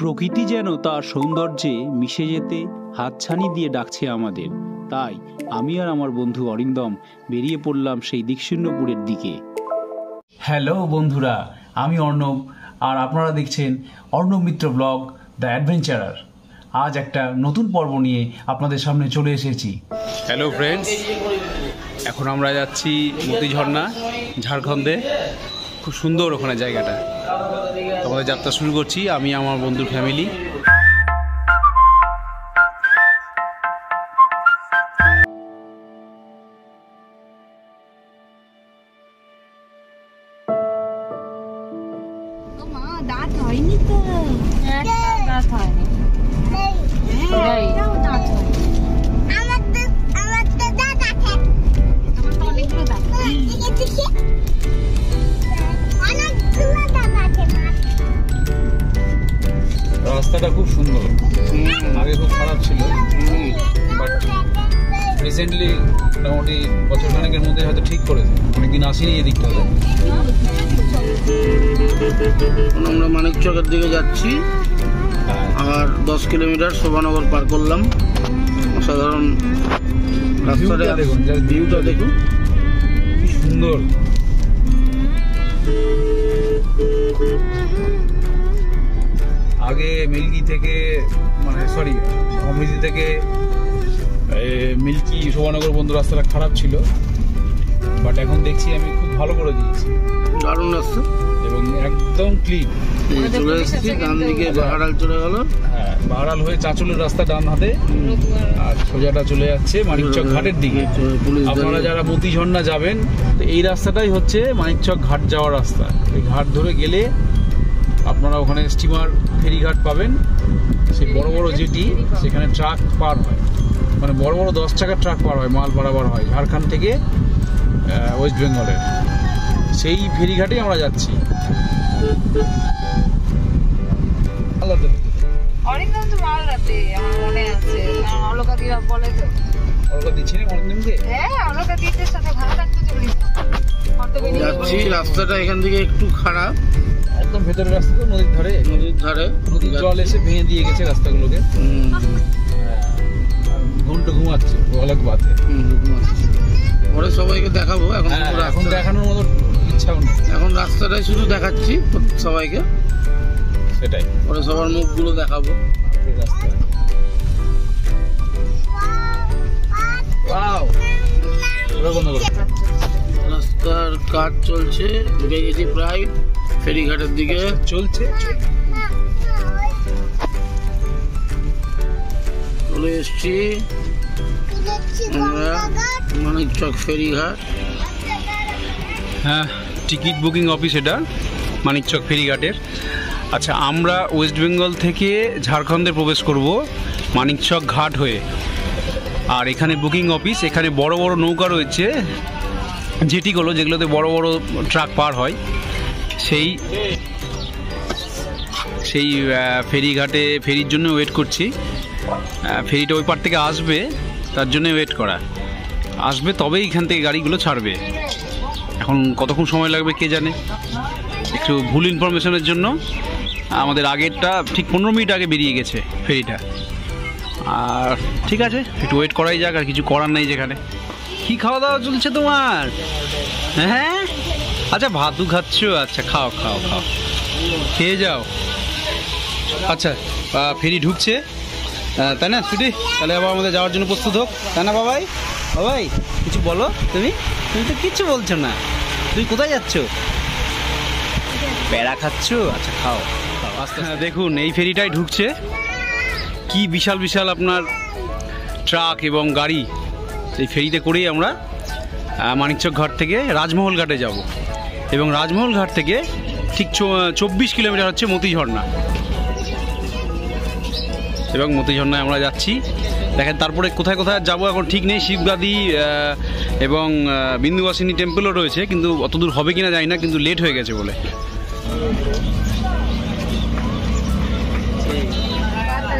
প্রকৃতি যেন তার সৌন্দর্যে মিশে যেতে হাতছানি দিয়ে ডাকছে আমাদের। তাই আমি আর আমার বন্ধু অরিন্দম বেরিয়ে পড়লাম সেই দিকশূন্যপুরের দিকে। হ্যালো বন্ধুরা, আমি অর্ণব আর আপনারা দেখছেন অর্ণব মিত্র ব্লগ দ্য অ্যাডভেঞ্চারার। আজ একটা নতুন পর্ব নিয়ে আপনাদের সামনে চলে এসেছি। হ্যালো ফ্রেন্ডস, এখন আমরা যাচ্ছি মতি ঝর্ণা, ঝাড়খণ্ডে। খুব সুন্দর ওখানে জায়গাটা। আমাদের যাত্রা শুরু করছি, আমি আমার বন্ধুর ফ্যামিলি। দাঁত হয়নি তো, দাঁত হয়নি। রাস্তাটা খুব সুন্দর, আগে খুব খারাপ ছিল, বাট রিসেন্টলি মোটামুটি বছর খানেকের মধ্যে হয়তো ঠিক করেছে। অনেকদিন আসিনি এই দিকটাতে। আমরা মানিকচকের দিকে যাচ্ছি, আর 10 কিলোমিটার শোভানগর পার করলাম। অসাধারণ রাস্তাটা দেখুন, ভিউটা দেখুন কি সুন্দর। আগে মিল্কি থেকে অমৃতি থেকে মিল্কি শোভানগর বন্ধু রাস্তাটা খারাপ ছিল, বাট এখন দেখছি আমি খুব ভালো করে দিয়েছি। দারুণ রাস্তা এবং একদম ক্লিন। চলে এসেছি, ডান দিকে বাহারাল চলে গেল। হ্যাঁ, বাহারাল হয়ে চাঁচলের রাস্তা ডান হাতে, আর সোজাটা চলে যাচ্ছে মানিকচক ঘাটের দিকে। আপনারা যারা মতি ঝর্ণা যাবেন, তো এই রাস্তাটাই হচ্ছে মানিকচক ঘাট যাওয়ার রাস্তা। এই ঘাট ধরে গেলে আপনারা ওখানে স্টিমার ফেরিঘাট পাবেন। সেই বড় বড় জেটি, সেখানে ট্রাক পার হয়, মানে বড় বড় 10 টাকার ট্রাক পার হয়, মাল বরাবর হয় ঝাড়খণ্ড থেকে ওয়েস্ট বেঙ্গলের। সেই ফেরিঘাটেই আমরা যাচ্ছি। অরিন্দম তো মালদাতে, আমার মনে আছে। অলকা দিরা বলে তো, অলকা দিচ্ছেন অরিন্দমকে? হ্যাঁ, অলকা দিদের সাথে ভালো লাগতো যাচ্ছি। রাস্তাটা এখান থেকে একটু খারাপ, একদম ভেতরের রাস্তা তো, নদীর ধারে। নদীর জল এসে ভেঙে দিয়ে গেছে রাস্তাগুলোকে। ঘন্টা ঘুমাচ্ছে অলক বাতে। পরে সবাইকে দেখাবো, এখন দেখানোর মতো ইচ্ছাও নেই। এখন রাস্তাটাই শুধু দেখাচ্ছি সবাইকে, সেটাই। পরে সবার মুখগুলো দেখাবো। রাস্তার কাজ চলছে, ঢুকে গেছি প্রায় ফেরিঘাটের দিকে। চলছে, চলে এসছি আমরা মানিকচক ফেরিঘাট। হ্যাঁ, টিকিট বুকিং অফিস এটা মানিকচক ফেরিঘাটের। আচ্ছা, আমরা ওয়েস্ট বেঙ্গল থেকে ঝাড়খণ্ডে প্রবেশ করব মানিকচক ঘাট হয়ে। আর এখানে বুকিং অফিস, এখানে বড় বড় নৌকা রয়েছে, জেটিগুলো যেগুলোতে বড় বড় ট্রাক পার হয়। সেই ফেরিঘাটে ফেরির জন্য ওয়েট করছি। ফেরিটা ওই পার থেকে আসবে, তার জন্য ওয়েট করা। আসবে তবেই এখান থেকে গাড়িগুলো ছাড়বে। এখন কতক্ষণ সময় লাগবে কে জানে। একটু ভুল ইনফরমেশনের জন্য আমাদের আগেরটা ঠিক 15 মিনিট আগে বেরিয়ে গেছে ফেরিটা। আর ঠিক আছে, একটু ওয়েট করাই যাক, আর কিছু করার নেই। যেখানে কি খাওয়া দাওয়া চলছে তোমার? হ্যাঁ, আচ্ছা ভাতু খাচ্ছ? আচ্ছা, খাও খাও খাও, খেয়ে যাও। আচ্ছা, ফেরি ঢুকছে তাই না ছুটি? তাহলে আবার আমাদের যাওয়ার জন্য প্রস্তুত হোক, তাই না বাবাই? বাবাই কিছু বলো। তুমি তো কিচ্ছু বলছো না। তুমি কোথায় যাচ্ছ? প্যারা খাচ্ছ? আচ্ছা, খাও। দেখুন, এই ফেরিটাই ঢুকছে। কি বিশাল বিশাল আপনার ট্রাক এবং গাড়ি। এই ফেরিতে করেই আমরা মানিকচক ঘাট থেকে রাজমহল ঘাটে যাব, এবং রাজমহল ঘাট থেকে ঠিক 24 কিলোমিটার হচ্ছে মতি ঝর্ণা, এবং মতি ঝর্ণায় আমরা যাচ্ছি। দেখেন, তারপরে কোথায় কোথায় যাবো এখন ঠিক নেই। শিবগাদি এবং বিন্দুবাসিনী টেম্পলও রয়েছে, কিন্তু অত দূর হবে কিনা জানি না, কিন্তু লেট হয়ে গেছে বলে।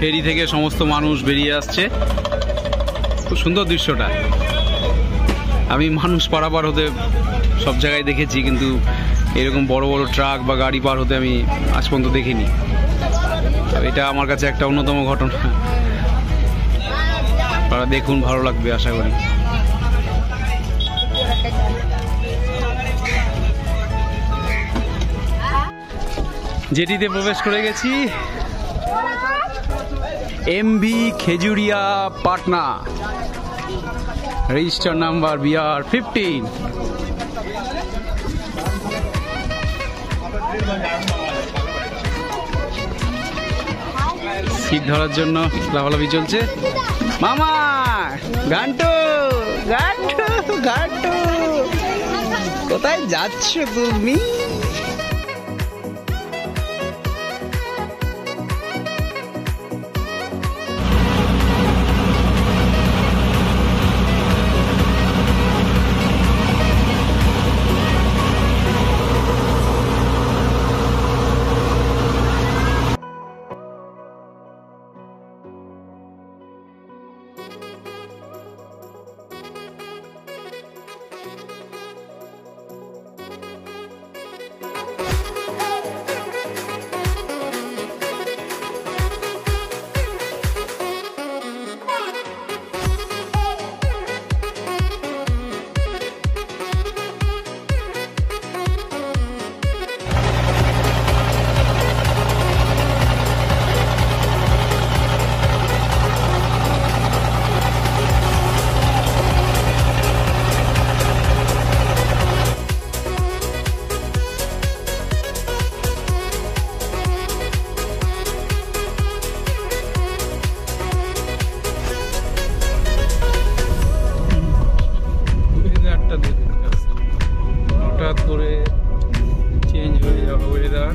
ফেরি থেকে সমস্ত মানুষ বেরিয়ে আসছে। খুব সুন্দর দৃশ্যটা। আমি মানুষ পারাপার হতে সব জায়গায় দেখেছি, কিন্তু এরকম বড় বড় ট্রাক বা গাড়ি পার হতে আমি আজ পর্যন্ত দেখিনি। এটা আমার কাছে একটা অন্যতম ঘটনা। আপনারা দেখুন, ভালো লাগবে আশা করি। জেটিতে প্রবেশ করে গেছি। MV Khejuria Patna, register number BR15। Seat ধরার জন্য লাফালাফি চলছে। মামা গান্টু গান্টু গান্টু, কোথায় যাচ্ছ তুমি? হঠাৎ করে চেঞ্জ হয়ে যাওয়া ওয়েদার।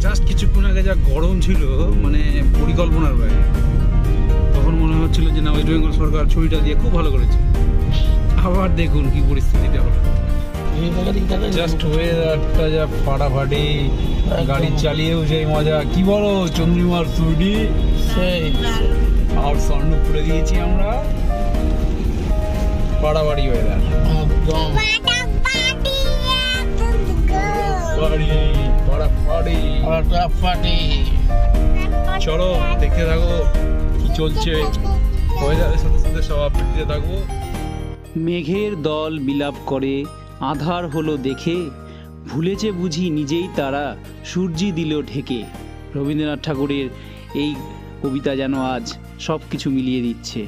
জাস্ট কিছুক্ষণ আগে যা গরম ছিল, মানে পরিকল্পনার বাইরে, তখন মনে হচ্ছিল যে না, ওয়েস্ট বেঙ্গল সরকার ছবিটা দিয়ে খুব ভালো করেছে। আবার দেখুন কি পরিস্থিতিটা হলো। জাস্ট ওয়েদারটা যা ফাটাফাটি, গাড়ি চালিয়েও সেই মজা। কি বলো চন্দ্রিমার সুইডি সেই আর স্বর্ণক করে দিয়েছি আমরা। ফাটাফাটি ওয়েদার, একদম ফাটাফাটি। চলো দেখতে থাকো কি চলছে ওয়েদারের সাথে সাথে, সব আপডেট দিতে থাকবো। মেঘের দল বিলাপ করে আধার হলো দেখে, ভুলেছে বুঝি নিজেই তারা সূর্যি দিল ঢেকে। রবীন্দ্রনাথ ঠাকুরের এই কবিতা যেন আজ সব কিছু মিলিয়ে দিচ্ছে।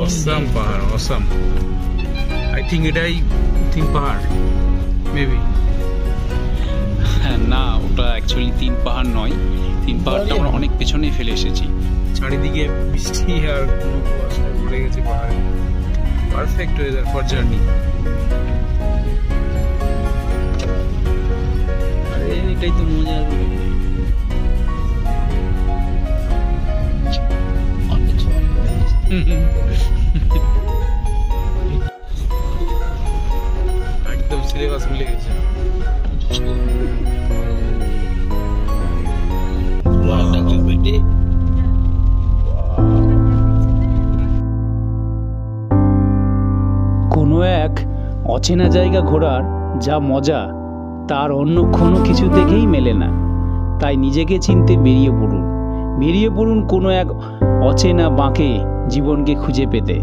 অসাম পাহাড়, অসাম। আই থিঙ্ক এটাই তিন পাহাড়, মেবি। না, ওটা অ্যাকচুয়ালি তিন পাহাড় নয়। তিন পাহাড়টা আমরা অনেক পেছনে ফেলে এসেছি। চারিদিকে বৃষ্টি আর কোনো কুয়াশায় ভরে গেছে পাহাড়ে। Perfect weather for journey. আরে এটাই তো মজা। একদম সিলেবাস মিলে গেছে। কোনো এক অচেনা জায়গা ঘোরার যা মজা, তার অন্য কোনো কিছু দেখেই মেলে না। তাই নিজেকে চিনতে বেরিয়ে পড়ুন কোনো এক অচেনা বাঁকে জীবনকে খুঁজে পেতে।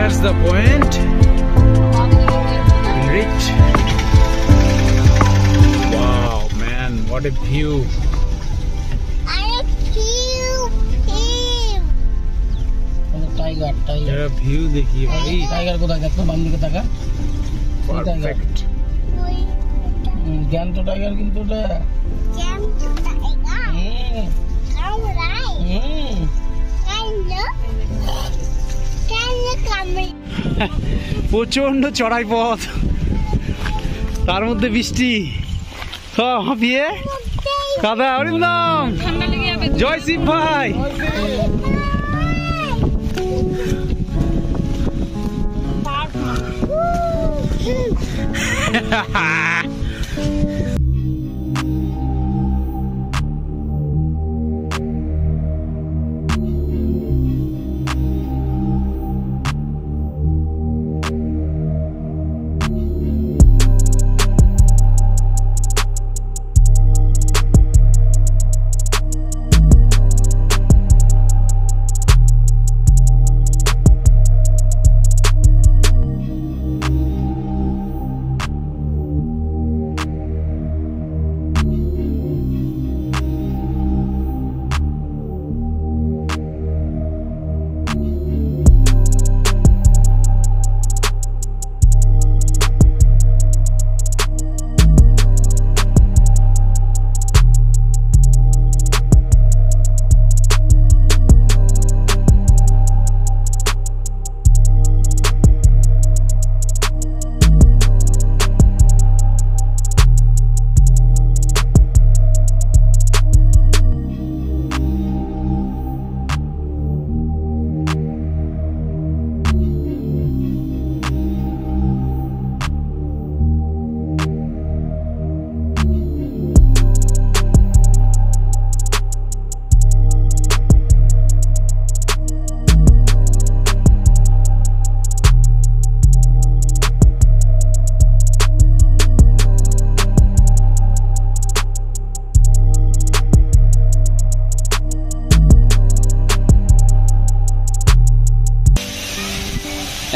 That's the point. Great. Wow, man, what a view. Tiger tiger Yeah, view देखिए भाई. টাইগার কোথায় দেখো বাম দিকে তাকা Perfect. জ্ঞান তো টাইগার কিন্তু ওটা প্রচন্ড চড়াই পথ, তার মধ্যে বৃষ্টি, সব হাঁপিয়ে কাদা। অরিন্দম, ঠান্ডা লেগে যাবে। জয় শিব ভাই।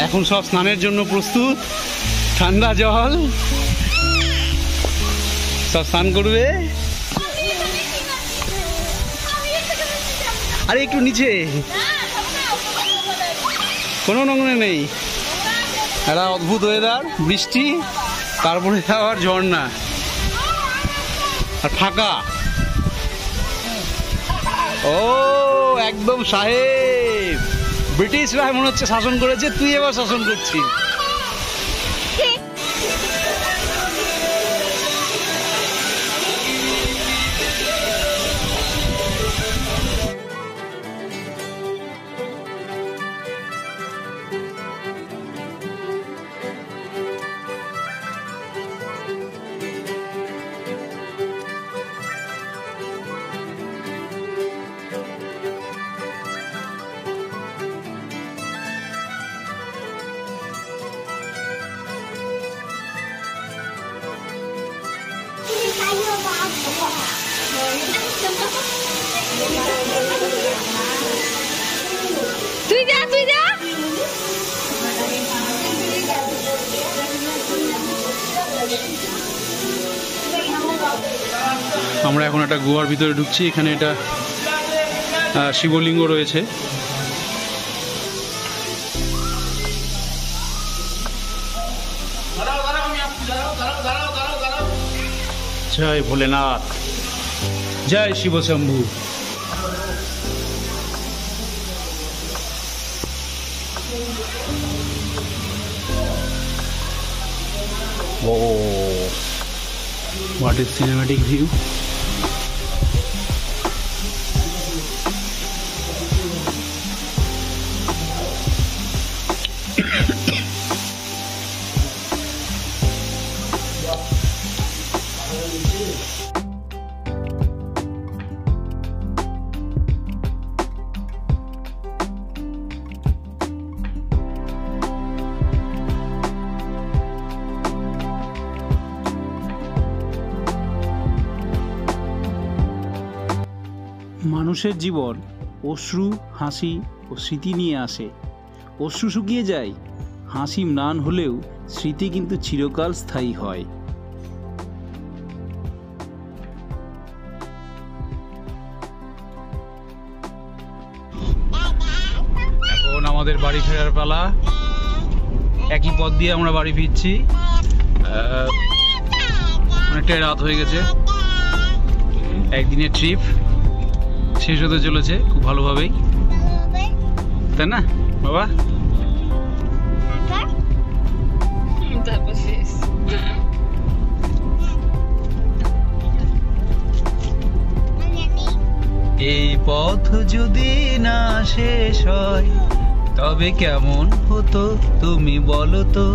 এখন সব স্নানের জন্য প্রস্তুত, ঠান্ডা জল, সব স্নান করবে। আরে একটু নিচে, কোনো নোংরা নেই, একটা অদ্ভুত ওয়েদার, বৃষ্টি, তারপরে আবার ঝর্ণা আর ফাঁকা। ও একদম সাহেব, ব্রিটিশরা মনে হচ্ছে শাসন করেছে, তুই এবার শাসন করছিস। তুই যা, তুই যা। আমরা এখন একটা গুহার ভিতরে ঢুকছি। এখানে এটা শিবলিঙ্গ রয়েছে। জয় ভোলেনাথ, জয় Shiva Shambhu. Oh, what a cinematic view. মানুষের জীবন অশ্রু, হাসি ও স্মৃতি নিয়ে আসে। অশ্রু শুকিয়ে যায়, হাসি ম্লান হলেও স্মৃতি কিন্তু চিরকাল স্থায়ী হয়। এখন আমাদের বাড়ি ফেরার পালা। একই পথ দিয়ে আমরা বাড়ি ফিরছি। অনেকটাই রাত হয়ে গেছে। একদিনের ট্রিপ শেষ হতে চলেছে খুব ভালোভাবেই, তাই না বাবা? তারপর শেষ। এই পথ যদি না শেষ হয় তবে কেমন হতো তুমি বলো তো।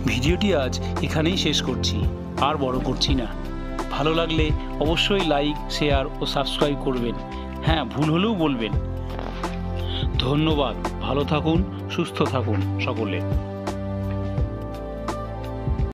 ভিডিওটি আজ এখানেই শেষ করছি, আর বড় করছি না। ভালো লাগলে অবশ্যই লাইক, শেয়ার ও সাবস্ক্রাইব করবেন। হ্যাঁ, ভুল হলেও বলবেন। ধন্যবাদ। ভালো থাকুন, সুস্থ থাকুন সকলে।